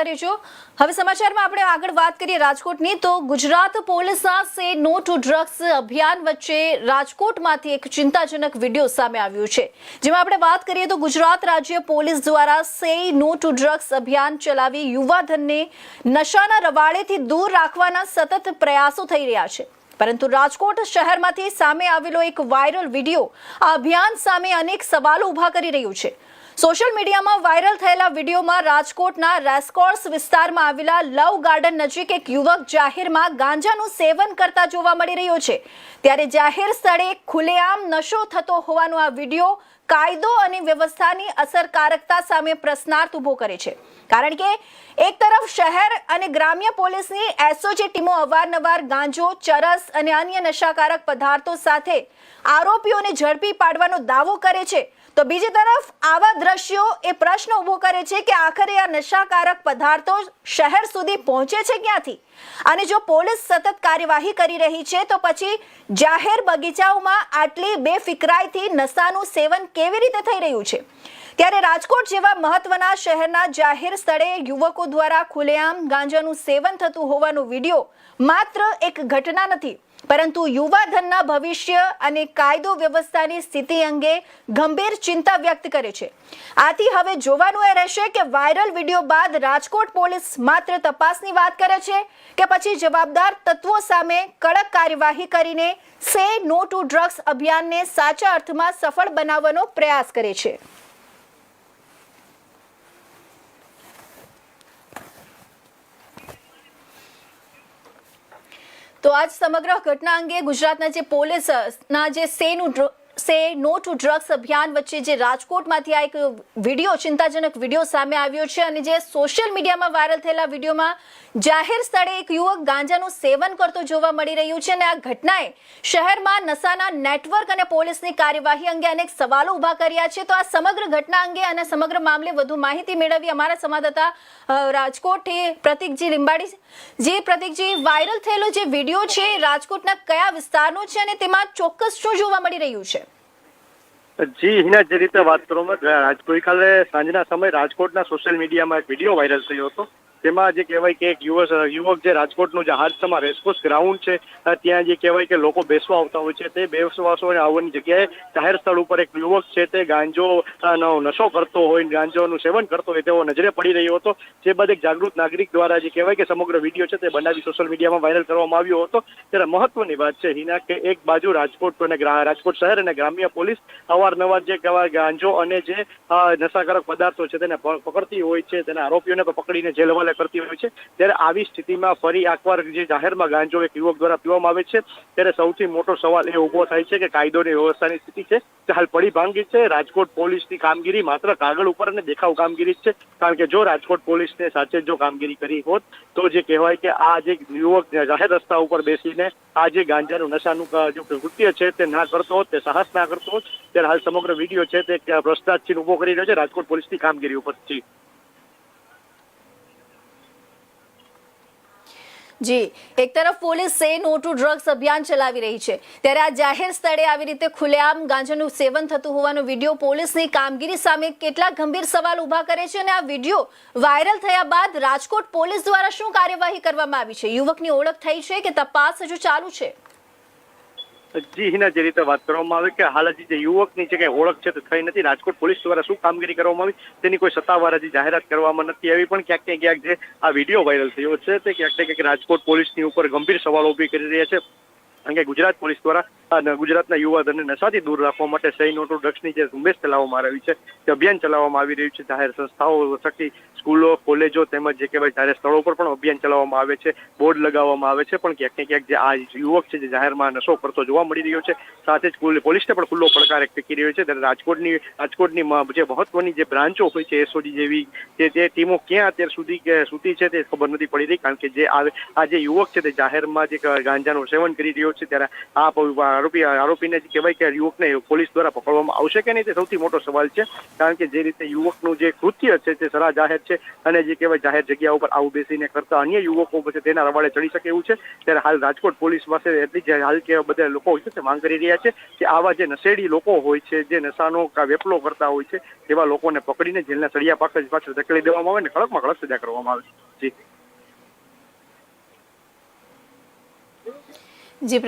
જોડાયેલા રહેજો। હવે સમાચારમાં આપણે આગળ વાત કરીએ રાજકોટની, તો ગુજરાત પોલીસના સે નો ટુ ડ્રગ્સ અભિયાન વચ્ચે રાજકોટમાંથી એક ચિંતાજનક વિડીયો સામે આવ્યો છે, જેમાં આપણે વાત કરીએ તો ગુજરાત રાજ્ય પોલીસ દ્વારા સે નો ટુ ડ્રગ્સ અભિયાન ચલાવી યુવાધનને નશાના રવાડેથી દૂર રાખવાના સતત પ્રયાસો થઈ રહ્યા છે, પરંતુ રાજકોટ શહેરમાંથી સામે આવેલો એક વાયરલ વિડીયો આ અભિયાન સામે અનેક સવાલો ઊભા કરી રહ્યો છે। સોશિયલ મીડિયામાં વાયરલ થયેલા વિડીયોમાં રાજકોટના રેસકોર્સ વિસ્તારમાં આવેલા લવ ગાર્ડન નજીક એક યુવક જાહેરમાં ગાંજાનું સેવન કરતા જોવા મળી રહ્યો છે, ત્યારે જાહેર સ્થળે ખુલ્લેઆમ નશો થતો હોવાનો આ વિડીયો કાયદો અને વ્યવસ્થાની અસરકારકતા સામે પ્રશ્નાર્થ ઊભો કરે છે, કારણ કે એક તરફ શહેર અને ગ્રામ્ય પોલીસની એસઓજી ટીમો અવારનવાર ગાંજો, ચરસ અને અન્ય નશાકારક પદાર્થો સાથે આરોપીઓને ઝડપી પાડવાનો દાવો કરે છે, તો બીજી તરફ આવા દ્રશ્યો એ પ્રશ્ન ઊભો કરે છે કે આખરે આ નશાકારક પદાર્થો શહેર સુધી પહોંચે છે ક્યાંથી, અને જો પોલીસ સતત કાર્યવાહી કરી રહી છે તો પછી જાહેર બગીચાઓમાં આટલી બેફિકરાઈથી નશાનું સેવન કેવી રીતે થઈ રહ્યું છે। ત્યારે રાજકોટ જેવા મહત્વના શહેરના જાહેર સ્થળે યુવકો દ્વારા ખુલ્લેઆમ ગાંજાનું સેવન થતું હોવાનો વિડીયો માત્ર એક ઘટના નથી, પરંતુ યુવાધનના ભવિષ્ય અને કાયદો વ્યવસ્થાની સ્થિતિ અંગે ગંભીર ચિંતા વ્યક્ત કરે છે। આથી હવે જોવાનું એ રહેશે કે વાયરલ વિડીયો બાદ રાજકોટ પોલીસ માત્ર તપાસની વાત કરે છે કે પછી જવાબદાર તત્વો સામે કડક કાર્યવાહી કરીને સે નો ટુ ડ્રગ્સ અભિયાનને સાચા અર્થમાં સફળ બનાવવાનો પ્રયાસ કરે છે। તો આજ સમગ્ર ઘટના અંગે ગુજરાતના જે પોલીસના જે સે નો ટુ ડ્રગ્સ અભિયાન વચ્ચે જે રાજકોટમાંથી આ એક વિડીયો, ચિંતાજનક વિડીયો સામે આવ્યો છે, અને જે સોશિયલ મીડિયામાં વાયરલ થયેલા વિડીયોમાં જાહેર સ્થળે એક યુવક ગાંજાનું સેવન કરતો જોવા મળી રહ્યું છે, અને આ ઘટનાએ શહેરમાં નશાના નેટવર્ક અને પોલીસની કાર્યવાહી અંગે અનેક સવાલો ઊભા કર્યા છે। તો આ સમગ્ર ઘટના અંગે અને સમગ્ર મામલે વધુ માહિતી મેળવી અમારા સંવાદદાતા રાજકોટથી પ્રતિકજી લીંબાડી। જે પ્રતિકજી, વાયરલ થયેલો જે વિડીયો છે રાજકોટના કયા વિસ્તારનો છે અને તેમાં ચોક્કસ શું જોવા મળી રહ્યું છે? જી હિના, જે રીતે વાત કરવામાં ગઈકાલે સાંજના સમયે રાજકોટના સોશિયલ મીડિયામાં એક વિડીયો વાયરલ થયો હતો, તેમાં જે કહેવાય કે એક યુવક જે રાજકોટનું જે હાદસામાં રેસકોર્સ ગ્રાઉન્ડ છે ત્યાં જે કહેવાય કે લોકો બેસવા આવતા હોય છે, તે બેસવાસો આવવાની જગ્યાએ જાહેર સ્થળ ઉપર એક યુવક છે તે ગાંજો નશો કરતો હોય, ગાંજોનું સેવન કરતો હોય તેવો નજરે પડી રહ્યો હતો, જે બાદ એક જાગૃત નાગરિક દ્વારા જે કહેવાય કે સમગ્ર વિડીયો છે તે બનાવી સોશિયલ મીડિયામાં વાયરલ કરવામાં આવ્યો હતો। ત્યારે મહત્વની વાત છે હિના કે એક બાજુ રાજકોટ શહેર અને ગ્રામ્ય પોલીસ અવારનવાર જે કહેવાય ગાંજો અને જે નશાકારક પદાર્થો છે તેને પકડતી હોય છે, તેના આરોપીઓને પકડીને જેલ હવાલે કરતી હોય છે। ત્યારે આવી સ્થિતિમાં ફરી એકવાર જે જાહેરમાં ગાંજો એક યુવક દ્વારા પીવામાં આવે છે, ત્યારે સૌથી મોટો સવાલ એ ઉભો થાય છે કે કાયદોની વ્યવસ્થાની સ્થિતિ છે તે હાલ પડી ભાંગી છે। રાજકોટ પોલીસની કામગીરી માત્ર કાગળ ઉપર અને દેખાવ કામગીરી જ છે, કારણ કે જો રાજકોટ પોલીસને સાચે જો કામગીરી કરી હોત તો જે કહેવાય કે આ જે યુવક જાહેર રસ્તા ઉપર બેસીને આ જે ગાંજાનું નશાનું જો કૃત્ય છે તે ના કરતો હોત, તે સાહસ ના કરતો હોત, ત્યારે હાલ સમગ્ર વિડીયો છે તે પ્રશ્નાર્થ ઉભો કરી રહ્યો છે રાજકોટ પોલીસની કામગીરી ઉપરથી। જી, એક તરફ પોલીસ સે નો ટુ ડ્રગ્સ અભિયાન ચલાવી રહી છે, ત્યારે આ જાહેર સ્થળે આવી રીતે ખુલ્લેઆમ ગાંજાનું સેવન થતું હોવાનો વિડીયો પોલીસની કામગીરી સામે કેટલા ગંભીર સવાલ ઊભા કરે છે, અને આ વિડીયો વાયરલ થયા બાદ રાજકોટ પોલીસ દ્વારા શું કાર્યવાહી કરવામાં આવી છે? યુવકની ઓળખ થઈ છે કે તપાસ હજુ ચાલુ છે? જી હિના, જે રીતે વાત કરવામાં આવે કે હાલ હજી જે યુવકની જે કઈ ઓળખ છે તે થઈ નથી, રાજકોટ પોલીસ દ્વારા શું કામગીરી કરવામાં આવી તેની કોઈ સત્તાવાર હજી જાહેરાત કરવામાં નથી આવી, પણ ક્યાંક ને ક્યાંક જે આ વિડીયો વાયરલ થયો છે તે ક્યાંક ને ક્યાંક રાજકોટ પોલીસની ઉપર ગંભીર સવાલો ઊભી કરી રહ્યા છે, કારણ કે ગુજરાત પોલીસ દ્વારા ગુજરાતના યુવાધનને નશાથી દૂર રાખવા માટે સે નો ટુ ડ્રગ્સની જે ઝુંબેશ ચલાવવામાં આવી છે, તે અભિયાન ચલાવવામાં આવી રહ્યું છે, જાહેર સંસ્થાઓ થકી સ્કૂલો, કોલેજો તેમજ જે કહેવાય જાહેર સ્થળો પર પણ અભિયાન ચલાવવામાં આવે છે, બોર્ડ લગાવવામાં આવે છે, પણ ક્યાંક ને ક્યાંક જે આ યુવક છે જે જાહેરમાં નશો કરતો જોવા મળી રહ્યો છે, સાથે જ પોલીસને પણ ખુલ્લો પડકાર ફેંકી રહ્યો છે। ત્યારે રાજકોટની જે મહત્વની જે બ્રાન્ચો હોય છે એસઓજી જેવી જે ટીમો ક્યાં અત્યાર સુધી છે તે ખબર નથી પડી રહી, કારણ કે જે આ જે યુવક છે તે જાહેરમાં જે ગાંજાનું સેવન કરી રહ્યો છે, ત્યારે આ આરોપીને જે કહેવાય કે યુવકને પોલીસ દ્વારા પકડવામાં આવશે કે નહીં તે સૌથી મોટો સવાલ છે. કારણ કે જે રીતે યુવકનું જે કૃત્ય છે તે સરા જાહેર છે અને જે કહેવાય જાહેર જગ્યા ઉપર આવું બેસીને કરતા અન્ય યુવકો પછી તેના રવાડે ચડી શકે એવું છે. ત્યારે હાલ રાજકોટ પોલીસ પાસે એટલી જ હાલ કે બધા લોકો હોય છે તે માંગ કરી રહ્યા છે કે આવા જે નશેડી લોકો હોય છે, જે નશાનો વેપલો કરતા હોય છે, તેવા લોકોને પકડીને જેલના સળિયા પાછળ ધકેલી દેવામાં આવે ને કડકમાં કડક સજા કરવામાં આવે. જી જી